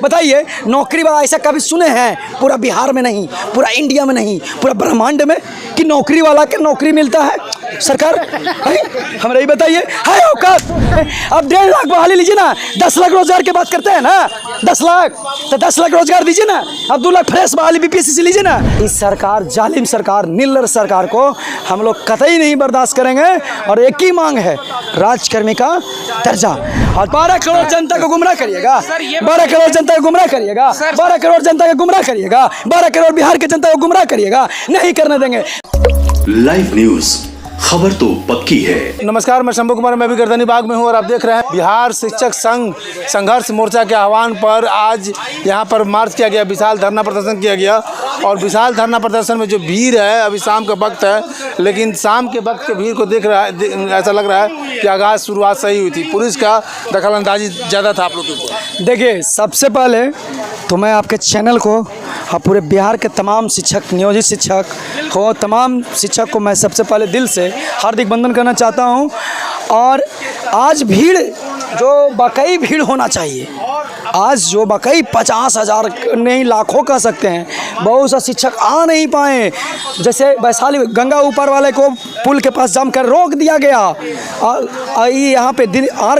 बताइए, नौकरी वाला ऐसा कभी सुने हैं पूरा बिहार में नहीं, पूरा इंडिया में नहीं, पूरा ब्रह्मांड में कि नौकरी वाला के नौकरी मिलता है? सरकार हमारा ही बताइए, है औकात? अब 1.5 लाख बहाली लीजिए ना, 10 लाख रोजगार की बात करते हैं ना, 10 लाख तो 10 लाख रोजगार दीजिए ना, अब 2 लाख फ्रेश बहाली बीपीएससी से लीजिए ना। इस सरकार, जालिम सरकार, निल्लर सरकार को हम लोग कतई नहीं बर्दाश्त करेंगे और एक ही मांग है, राजकर्मी का दर्जा। और 12 करोड़ जनता को गुमराह करिएगा, 12 करोड़ जनता को गुमराह करिएगा, 12 करोड़ जनता को गुमराह करिएगा, 12 करोड़ बिहार की जनता को गुमराह करिएगा, नहीं करने देंगे। लाइव न्यूज, खबर तो पक्की है। नमस्कार, मैं शंभू कुमार, मैं भी गर्दनी बाग में हूँ और आप देख रहे हैं बिहार शिक्षक संघ संघर्ष मोर्चा के आह्वान पर आज यहाँ पर मार्च किया गया, विशाल धरना प्रदर्शन किया गया। और विशाल धरना प्रदर्शन में जो भीड़ है, अभी शाम का वक्त है, लेकिन शाम के वक्त के भीड़ को देख रहा है, ऐसा लग रहा है कि आगाज़ शुरुआत सही हुई थी, पुलिस का दखल अंदाजी ज़्यादा था आप लोग के ऊपर। देखिए, सबसे पहले तो मैं आपके चैनल को और पूरे बिहार के तमाम शिक्षक, नियोजित शिक्षक को, तमाम शिक्षक को मैं सबसे पहले दिल से हार्दिक वंदन करना चाहता हूं। और आज भीड़ जो वाकई भीड़ होना चाहिए, आज जो वाकई 50,000 नहीं लाखों कह सकते हैं, बहुत सा शिक्षक आ नहीं पाए। जैसे वैशाली गंगा ऊपर वाले को पुल के पास जमकर रोक दिया गया, यहाँ पे आर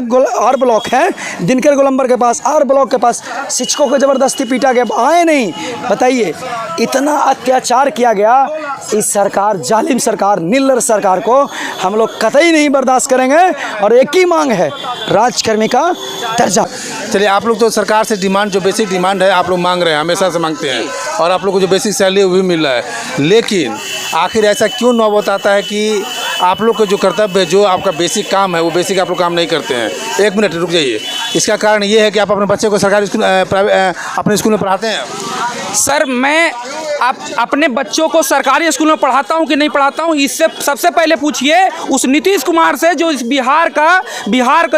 ब्लॉक है, दिनकर गोलंबर के पास, आर ब्लॉक के पास शिक्षकों को ज़बरदस्ती पीटा गया, आए नहीं। बताइए, इतना अत्याचार किया गया। इस सरकार, जालिम सरकार, निल्लर सरकार को हम लोग कतई नहीं बर्दाश्त करेंगे और एक ही मांग है, राजकर्मी का दर्जा। चलिए, आप लोग तो सरकार से डिमांड, जो बेसिक डिमांड है आप लोग मांग रहे हैं, हमेशा से मांगते हैं, और आप लोग को जो बेसिक सैलरी है वो भी मिल रहा है, लेकिन आखिर ऐसा क्यों नौबत आता है कि आप लोग का जो कर्तव्य है, जो आपका बेसिक काम है, वो बेसिक आप लोग काम नहीं करते हैं? 1 मिनट रुक जाइए। इसका कारण ये है कि आप अपने बच्चे को सरकारी स्कूल, अपने स्कूल में पढ़ाते हैं? सर, मैं अपने बच्चों को सरकारी स्कूल में पढ़ाता हूं कि नहीं पढ़ाता हूं, इससे सबसे पहले पूछिए उस नीतीश कुमार से, जो इस बिहार का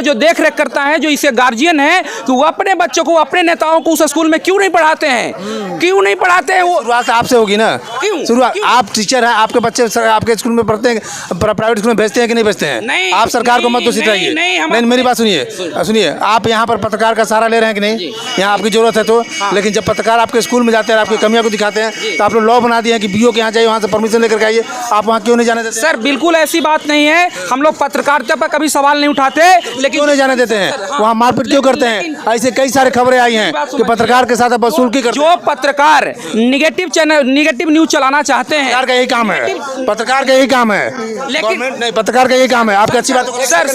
जो देख रेख करता है, जो इसके गार्जियन है, कि वो अपने बच्चों को, अपने नेताओं को उस स्कूल में क्यों नहीं पढ़ाते हैं? क्यों नहीं पढ़ाते हैं? वो शुरुआत आपसे होगी ना। क्यों? शुरुआत, आप टीचर हैं, आपके बच्चे आपके स्कूल में पढ़ते हैं, प्राइवेट स्कूल में भेजते हैं कि नहीं भेजते हैं? नहीं, आप सरकार को मत दोषिताइए। नहीं, मेरी बात सुनिए, आप यहाँ पर पत्रकार का सहारा ले रहे हैं कि नहीं? यहाँ आपकी जरूरत है तो, लेकिन जब पत्रकार आपके स्कूल में जाते हैं, आपकी कमियां को दिखाते हैं, तो आप लोग लॉ बना दिए हैं कि बीओ के यहाँ जाइए, वहाँ से परमिशन लेकर के आइए, आप वहाँ क्यों नहीं जाने देते? सर, बिल्कुल ऐसी बात नहीं है, हम लोग पत्रकारिता पर कभी सवाल नहीं उठाते, लेकिन क्यों नहीं जाने देते हैं? वहाँ मारपीट क्यों करते हैं? ऐसे कई सारे खबरें आई हैं कि पत्रकार के साथ वसूली करते हैं। जो पत्रकार निगेटिव न्यूज चलाना चाहते हैं, पत्रकार का यही काम है, पत्रकार का यही काम है, लेकिन नहीं, पत्रकार का यही काम है। आपकी अच्छी बात। सर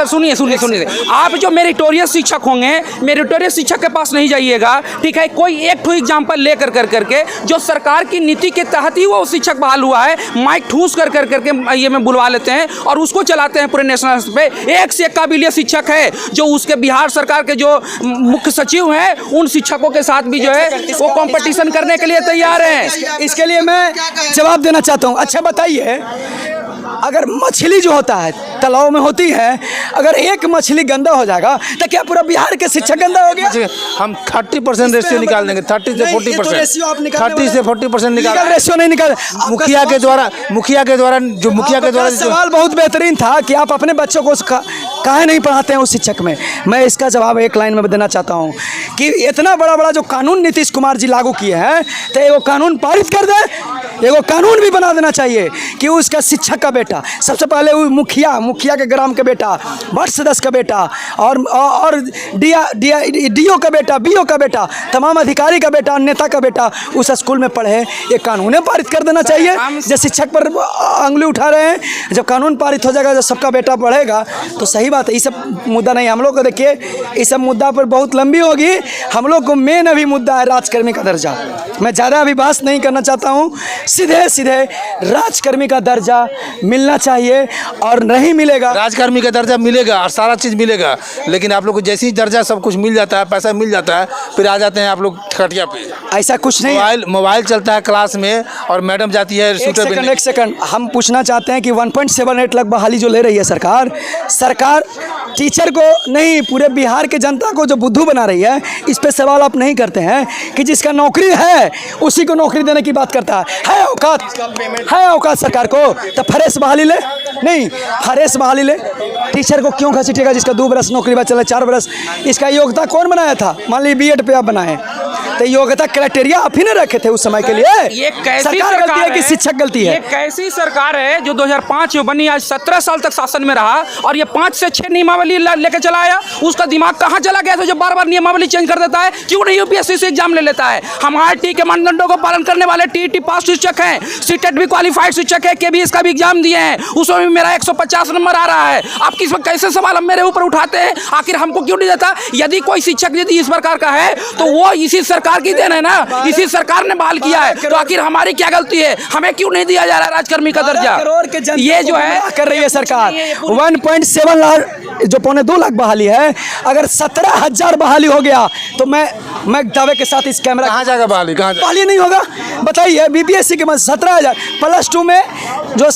सुनिए, आप जो मेरिटोरियस शिक्षक होंगे, मेरिटोरियस शिक्षक के पास नहीं जाइएगा, ठीक है? कोई एक ठो एग्जाम्पल लेकर करके जो सरकार की नीति के तहत ही वो शिक्षक बहाल हुआ है, माइक ठूस करके ये में बुलवा लेते हैं और उसको चलाते हैं पूरे नेशनल स्तर पे। एक से एक काबिलिय शिक्षक है, जो उसके बिहार सरकार के जो मुख्य सचिव हैं, उन शिक्षकों के साथ भी जो है वो कंपटीशन करने के लिए तैयार हैं। इसके लिए मैं जवाब देना चाहता हूँ। अच्छा बताइए, अगर मछली जो होता है तालाब में होती है, अगर एक मछली गंदा हो जाएगा तो क्या पूरा बिहार के शिक्षक गंदा हो गया? हम 30% रेशियो निकाल देंगे, 30 से 40%, 30 से 40% निकाल, रेशियो नहीं निकाल। मुखिया के द्वारा सवाल बहुत बेहतरीन था कि आप अपने बच्चों को काहे नहीं पढ़ाते हैं उस शिक्षक में। मैं इसका जवाब एक लाइन में देना चाहता हूँ कि इतना बड़ा जो कानून नीतीश कुमार जी लागू किए हैं, तो एगो कानून पारित कर दे, एगो कानून भी बना देना चाहिए कि उसका शिक्षक का बेटा, सबसे पहले वो मुखिया के ग्राम का बेटा, वार्ड सदस्य का बेटा, और डीओ का बेटा, बीओ का बेटा, तमाम अधिकारी का बेटा, नेता का बेटा उस स्कूल में पढ़े। ये कानून पारित कर देना चाहिए। जो शिक्षक पर अंगुली उठा रहे हैं, जब कानून पारित हो जाएगा, जब सबका बेटा पढ़ेगा तो सही बात है। ये सब मुद्दा नहीं, हम लोग को देखिए, इस सब मुद्दा पर बहुत लंबी होगी। हम लोग को मेन अभी मुद्दा है राजकर्मी का दर्जा। मैं ज़्यादा अभी बहस नहीं करना चाहता हूँ, सीधे राजकर्मी का दर्जा मिलना चाहिए और नहीं मिलेगा। राजकर्मी का दर्जा मिलेगा और सारा चीज़ मिलेगा, लेकिन आप लोग को जैसे ही दर्जा सब कुछ मिल जाता है, पैसा मिल जाता है, फिर आ जाते हैं आप लोग खटिया पे। ऐसा कुछ नहीं। मोबाइल चलता है क्लास में और मैडम जाती है शूटर। एक सेकंड, हम पूछना चाहते हैं कि 1.78 लाख बहाली जो ले रही है सरकार टीचर को नहीं, पूरे बिहार के जनता को जो बुद्धू बना रही है, इस पे सवाल आप नहीं करते हैं कि जिसका नौकरी है उसी को नौकरी देने की बात करता है है औकात सरकार को? तो फ्रेश बहाली ले, नहीं फ्रेश बहाली ले। टीचर को क्यों घसीटेगा जिसका 2 बरस नौकरी बाद चले 4 बरस? इसका योग्यता कौन बनाया था? मान ली बीएड पे आप बनाए, तो योग्यता क्राइटेरिया आप ही ने रखे थे उस समय के लिए। ये कैसी सरकार गलती है कि शिक्षक गलती है? ये कैसी सरकार है जो 2005 में बनी, आज 17 साल तक शासन में रहा और ये 5 से 6 नियमावली लेके चला आया? उसका दिमाग कहाँ चला गया था जो बार बार नियमावली चेंज कर देता है? क्यों नहीं यूपीएससी से एग्जाम ले लेता है? हम आरटी के मानदंडों को पालन करने वाले टीईटी पास शिक्षक हैं, सीटेट भी क्वालिफाइड शिक्षक है, केबीएस का भी एग्जाम दिए हैं, उसमें भी मेरा 150 नंबर आ रहा है। आप किस कैसे सवाल हम मेरे ऊपर उठाते हैं? आखिर हमको क्यों नहीं देता? यदि कोई शिक्षक यदि इस प्रकार का है तो वो इसी सरकार की देन है ना, इसी सरकार ने बहाल किया है, तो आखिर हमारी क्या गलती है? हमें क्यों नहीं दिया जा रहा राजकर्मी का दर्जा? करोड़ के जनता ये जो है कर रही है सरकार। 1.7 लाख जो 2.25 लाख बहाली है, अगर 17,000 बहाली हो गया तो मैं दावे के साथ इस कैमरा कहाँ जाएगा बहाली? कहाँ जाएगा? बहाली नहीं होगा? बताइए, बीपीएससी के 17,000 +2 में जो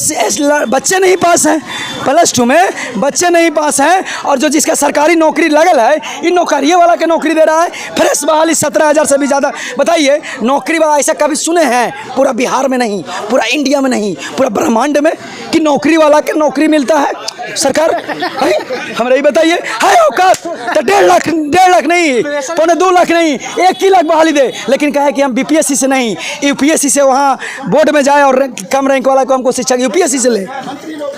बच्चे नहीं पास हैं, +2 में बच्चे नहीं पास हैं, और जो जिसका सरकारी नौकरी लगल है, इन नौकरियों वाला के नौकरी दे रहा है। फ्रेश बहाली 17,000 से भी ज़्यादा। बताइए, नौकरी वाला ऐसा कभी सुने हैं? पूरा बिहार में नहीं, पूरा इंडिया में नहीं, पूरा ब्रह्मांड में कि नौकरी वाला के नौकरी मिलता है? सरकार हमें नहीं बताइए। है औकात तो 1.5 लाख नहीं, 2.25 लाख नहीं, 1 ही लाख बहाली दे, लेकिन कहे कि हम बीपीएससी से नहीं, यूपीएससी से वहाँ बोर्ड में जाए और कम रैंक वाला को हमको शिक्षक यूपीएससी से ले,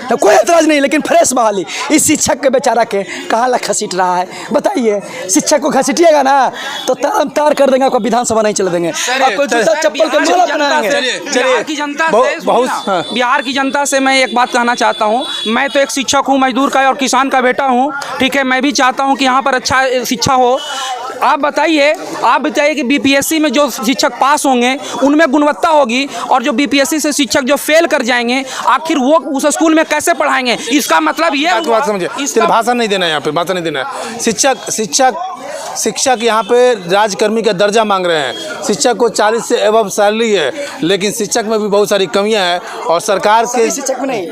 तो कोई एतराज नहीं। लेकिन फ्रेश बहाली इस शिक्षक के बेचारा के कहाँ ला घसीट रहा है? बताइए, शिक्षक को घसीटिएगा ना तो तार कर देंगे, आपको विधानसभा नहीं चले देंगे, आपको जूता चप्पल का माला बनाएंगे। बिहार की जनता से बिहार की जनता से मैं एक बात कहना चाहता हूँ। मैं तो एक शिक्षक हूँ, मजदूर का और किसान का बेटा हूँ, ठीक है। मैं भी चाहता हूँ कि यहाँ पर अच्छा शिक्षा हो। आप बताइए कि बीपीएससी में जो शिक्षक पास होंगे उनमें गुणवत्ता होगी, और जो बीपीएससी से शिक्षक जो फेल कर जाएंगे आखिर वो उस स्कूल में कैसे पढ़ाएंगे? इसका मतलब ये बात समझिए, इसका भाषण नहीं देना है यहाँ पे, भाषण नहीं देना है। शिक्षक यहाँ पे राजकर्मी का दर्जा मांग रहे हैं। शिक्षक को 40 से एबव सैलरी है, लेकिन शिक्षक में भी बहुत सारी कमियां हैं, और सरकार के शिक्षक में नहीं,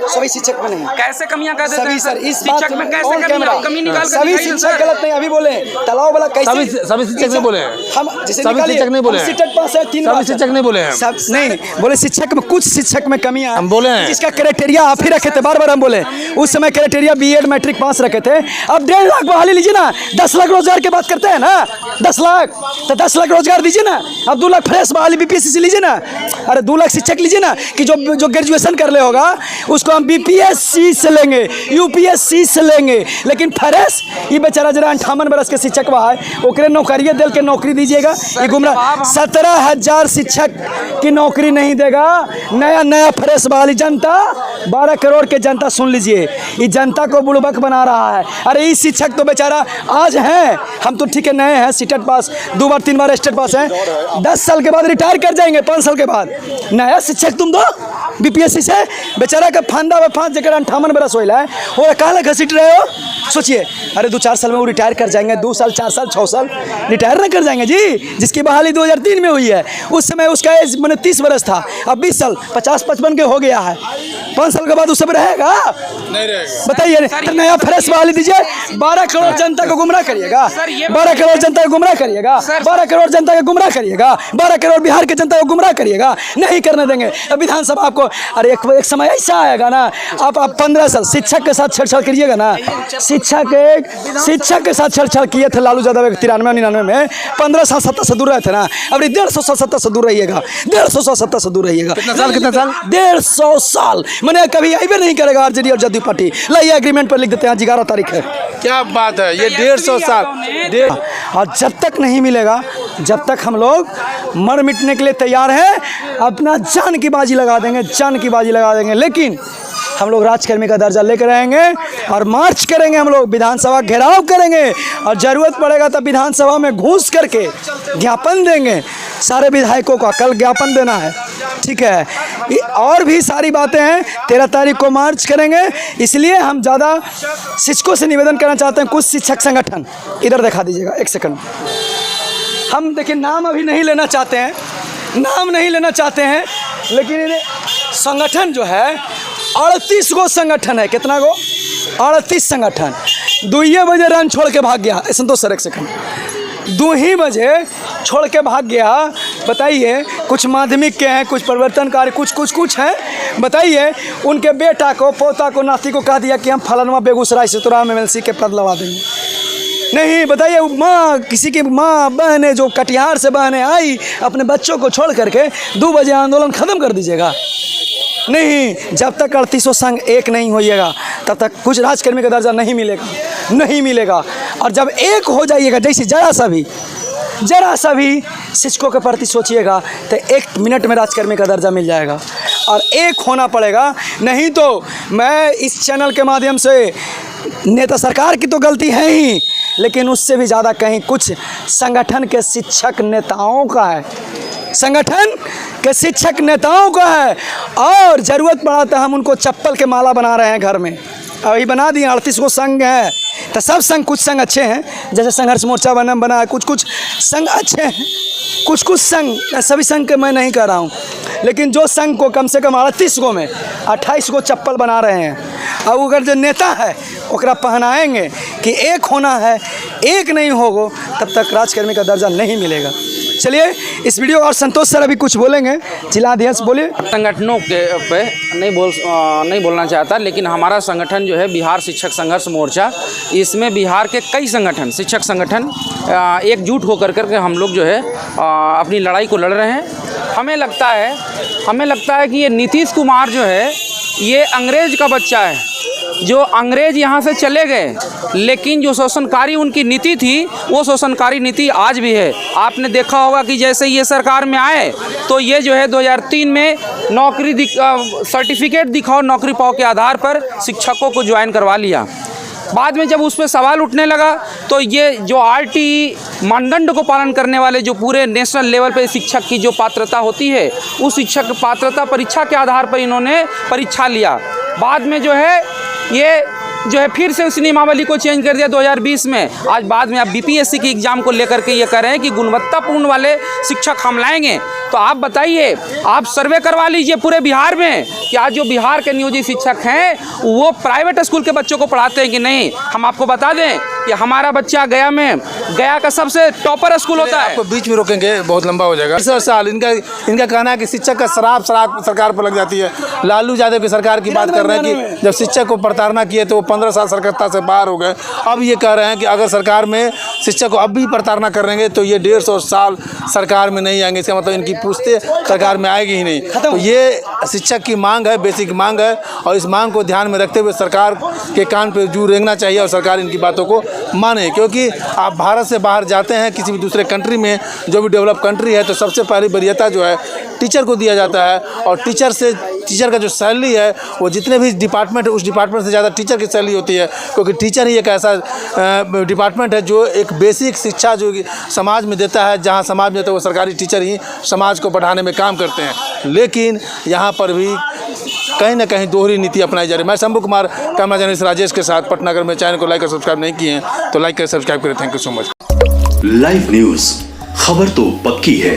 सभी शिक्षक में नहीं। कैसे कमियां कर देते हैं सर? इस शिक्षक में कैसे कमी निकाल कर सभी दिखाइए शिक्षक सर। गलत नहीं, अभी बोले तालाब वाला कैसे? सभी शिक्षक नहीं बोले हैं। हम जैसे सभी शिक्षक नहीं बोले हैं। सीटेट पास है 3 सभी शिक्षक नहीं बोले हैं। सब नहीं बोले, शिक्षक में कुछ शिक्षक में कमियां हम बोले हैं। जिसका क्राइटेरिया आप ही रखे थे, बार हम बोले उस समय क्राइटेरिया बीएड मैट्रिक पास रखे थे। अब 1.5 लाख बहाली लीजिए ना, 10 लाख रोजगार की बात करते हैं ना, 10 लाख तो 10 लाख रोजगार दीजिए ना। अब 2 लाख फ्रेश बहाली बीपीएससी से लीजिए ना, अरे 2 लाख शिक्षक लीजिए ना, कि जो ग्रेजुएशन कर ले होगा उसको हम बीपीएससी से लेंगे, यूपीएससी से लेंगे। लेकिन फ्रेश ये बेचारा जरा 58 बरस के शिक्षक बा है, ओकरे नौकरिया दिल के नौकरी दीजिएगा। ये गुमराह 17,000 शिक्षक की नौकरी नहीं देगा। नया फ्रेश वाली जनता, 12 करोड़ के जनता सुन लीजिए, ये जनता को बुड़बक बना रहा है। अरे ये शिक्षक तो बेचारा आज हैं, हम तो ठीक है नए हैं, सीटेट पास 2 बार 3 बार स्टेट पास हैं, 10 साल के बाद रिटायर कर जाएंगे, 5 साल के बाद। नया शिक्षक तुम दो बीपीएससी से, बेचारा का फांदा में 5 जगह 58 बरस हो है, और कहाँ घसीट रहे हो? सोचिए, अरे 2-4 साल में वो रिटायर कर जाएंगे, 2 साल 4 साल 6 साल रिटायर ना कर जाएंगे जी। जिसकी बहाली 2003 में हुई है, उस समय उसका एज मैंने 30 बरस था, अब 20 साल 50-55 के हो गया है, 5 साल के बाद उस सब रहेगा? नहीं रहेगा। बताइए, तो नया फ्रेश बहाली दीजिए। 12 करोड़ जनता को गुमराह करिएगा, 12 करोड़ जनता को गुमराह करिएगा, 12 करोड़ जनता को गुमराह करिएगा, 12 करोड़ बिहार के जनता को गुमराह करिएगा, नहीं करने देंगे। अब विधानसभा आपको, अरे एक समय ऐसा आएगा ना, आप 15 साल शिक्षक के साथ छेड़छाड़ करिएगा ना। शिक्षक के साथ छेड़छाड़ किए थे लालू यादव 93-99 में, 15 साल सत्ता से दूर रहे थे ना। अब 150 साल सत्ता से दूर रहिएगा, 150 साल सत्ता से दूर रहिएगा। कितना साल 150 साल मैंने कभी आईबे नहीं करेगा आरजेडी और जदयू पार्टी। लाइए एग्रीमेंट पर लिख देते हैं, आज 11 तारीख है। क्या बात है, ये 150 साल। और जब तक नहीं मिलेगा, जब तक हम लोग मर मिटने के लिए तैयार हैं, अपना जान की बाजी लगा देंगे, जान की बाजी लगा देंगे। लेकिन हम लोग राजकर्मी का दर्जा लेकर रहेंगे और मार्च करेंगे, हम लोग विधानसभा घेराव करेंगे, और ज़रूरत पड़ेगा तो विधानसभा में घुस करके ज्ञापन देंगे। सारे विधायकों का कल ज्ञापन देना है, ठीक है। और भी सारी बातें हैं, 13 तारीख को मार्च करेंगे। इसलिए हम ज़्यादा शिक्षकों से निवेदन करना चाहते हैं, कुछ शिक्षक संगठन इधर दिखा दीजिएगा, 1 सेकंड। हम देखिए नाम अभी नहीं लेना चाहते हैं, नाम नहीं लेना चाहते हैं, लेकिन संगठन जो है 38 गो संगठन है। कितना गो? 38 संगठन। 2 बजे रन छोड़ के भाग गया। संतोष सर 1 सेकंड। 2 ही बजे छोड़ के भाग गया बताइए, कुछ माध्यमिक के हैं, कुछ परिवर्तनकारी, कुछ हैं। बताइए, उनके बेटा को, पोता को, नाती को कह दिया कि हम फलाना बेगूसराय से तुरा MLC के पद लगा देंगे। नहीं, बताइए, माँ, किसी की माँ बहनें जो कटिहार से बहनें आई, अपने बच्चों को छोड़ करके 2 बजे आंदोलन ख़त्म कर दीजिएगा? नहीं, जब तक 3800 संघ एक नहीं होइएगा तब तक कुछ राजकर्मी का दर्जा नहीं मिलेगा। और जब एक हो जाइएगा, जैसे जरा सा भी शिक्षकों के प्रति सोचिएगा तो 1 मिनट में राजकर्मी का दर्जा मिल जाएगा। और एक होना पड़ेगा, नहीं तो मैं इस चैनल के माध्यम से, नेता सरकार की तो गलती है ही, लेकिन उससे भी ज़्यादा कहीं कुछ संगठन के शिक्षक नेताओं का है, संगठन के शिक्षक नेताओं का है। और ज़रूरत पड़ा तो हम उनको चप्पल के माला बना रहे हैं घर में, अभी बना दिए। 38 को संघ है तो सब संघ, कुछ संघ अच्छे हैं, जैसे संघर्ष मोर्चा बना है, कुछ संघ अच्छे हैं, कुछ संघ, सभी संघ के मैं नहीं कह रहा हूँ, लेकिन जो संघ को कम से कम 38 को में 28 को चप्पल बना रहे हैं, और अगर जो नेता है ओकरा पहनाएंगे कि एक होना है, एक नहीं होगो तब तक राजकर्मी का दर्जा नहीं मिलेगा। चलिए, इस वीडियो और संतोष सर अभी कुछ बोलेंगे। जिलाध्यक्ष बोलिए। संगठनों के पे नहीं बोलना चाहता, लेकिन हमारा संगठन जो है बिहार शिक्षक संघर्ष मोर्चा, इसमें बिहार के कई संगठन, शिक्षक संगठन एकजुट होकर के हम लोग जो है अपनी लड़ाई को लड़ रहे हैं। हमें लगता है कि ये नीतीश कुमार जो है ये अंग्रेज का बच्चा है, जो अंग्रेज यहाँ से चले गए, लेकिन जो शोषणकारी उनकी नीति थी वो शोषणकारी नीति आज भी है। आपने देखा होगा कि जैसे ये सरकार में आए तो ये जो है 2003 में नौकरी सर्टिफिकेट दिखाओ नौकरी पाओ के आधार पर शिक्षकों को ज्वाइन करवा लिया। बाद में जब उस पर सवाल उठने लगा तो ये जो RTE मानदंड को पालन करने वाले जो पूरे नेशनल लेवल पे शिक्षक की जो पात्रता होती है, उस शिक्षक पात्रता परीक्षा के आधार पर इन्होंने परीक्षा लिया। बाद में जो है ये जो है फिर से उस नियमावली को चेंज कर दिया 2020 में। आज बाद में आप BPSC की एग्ज़ाम को लेकर के ये कह रहे हैं कि गुणवत्तापूर्ण वाले शिक्षक हम लाएंगे। तो आप बताइए, आप सर्वे करवा लीजिए पूरे बिहार में कि आज जो बिहार के नियोजित शिक्षक हैं वो प्राइवेट स्कूल के बच्चों को पढ़ाते हैं कि नहीं। हम आपको बता दें कि हमारा बच्चा गया का सबसे टॉपर स्कूल होता है। आपको बीच में रोकेंगे, बहुत लंबा हो जाएगा। 10 साल इनका कहना है कि शिक्षक का शराब सरकार पर लग जाती है। लालू यादव की सरकार की बात कर रहे हैं कि जब शिक्षक को प्रताड़ना किए तो वो 15 साल सरकारता से बाहर हो गए। अब ये कह रहे हैं कि अगर सरकार में शिक्षक को अब भी प्रताड़ना करेंगे तो ये 150 साल सरकार में नहीं आएंगे। इसका मतलब इनकी पूछते सरकार में आएगी ही नहीं। तो ये शिक्षक की मांग है, बेसिक मांग है, और इस मांग को ध्यान में रखते हुए सरकार के कान पर जू रेंगना चाहिए और सरकार इनकी बातों को माने। क्योंकि आप भारत से बाहर जाते हैं किसी भी दूसरे कंट्री में, जो भी डेवलप कंट्री है, तो सबसे पहली वरीयता जो है टीचर को दिया जाता है। और टीचर का जो सैलरी है वो जितने भी डिपार्टमेंट है उस डिपार्टमेंट से ज़्यादा टीचर की सैलरी होती है। क्योंकि टीचर ही एक ऐसा डिपार्टमेंट है जो एक बेसिक शिक्षा जो समाज में देता है। जहाँ समाज में देता है वो सरकारी टीचर ही समाज को पढ़ाने में काम करते हैं। लेकिन यहाँ पर भी कहीं ना कहीं दोहरी नीति अपनाई जा रही है। मैं शंभू कुमार, कैमरा जर्नलिस्ट राजेश के साथ पटनागर में। चैनल को लाइक और सब्सक्राइब नहीं किए हैं तो लाइक करें, सब्सक्राइब करें। Thank you so much. Live news, खबर तो पक्की है।